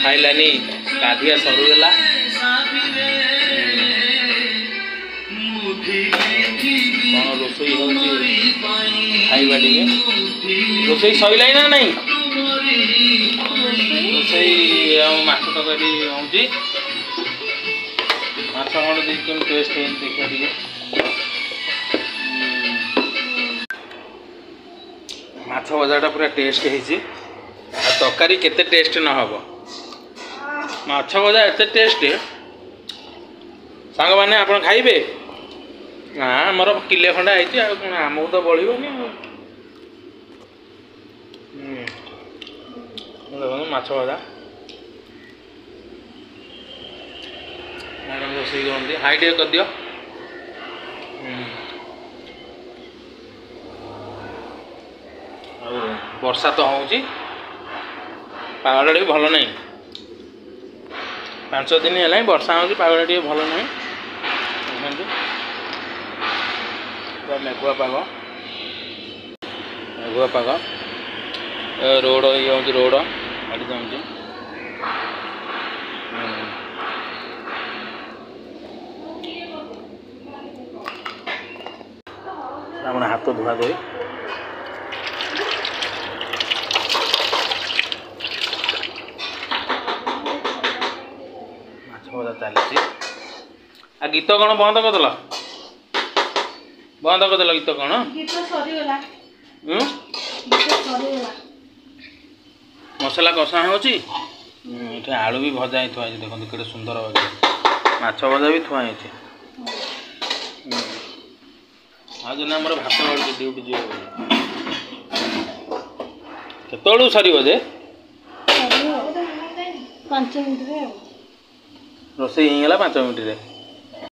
खाइलानी गाधिया सरुला कौन रोसई हो खाइबा टे रोसई सैला ना नहीं रोसई माछ तरकारी होची माछ खंड देखिए टेस्ट देखा टे माछ भजाटा पूरा टेस्ट होती तरकारी केते टेस्ट न हम माछ भजा एत टेस्ट सांग मैंने आप खाइबे ना आमर किले खंडा है आमको तो बढ़ोनी देखो माछ भजा मैडम रोसई करती हाई टे कर दियो वर्षा तो होची पागटा टे भल नहीं 5 दिन है वर्षा होची पागटा टे भल नहीं मेघुआ पाग रोड ये हूँ रोड गाड़ी जाऊँगी अपना हाथ धुआ धोई चली आ गीत कौन बंद करदेल गीत कौन मसला कषा होची आलू भी भजा ही थुआ देखो केटे सुंदर माछ भजा भी थुआ आज ना आम भात ड्यूटी जी केतु सर जे 5 मिनट रोसई 5 मिनट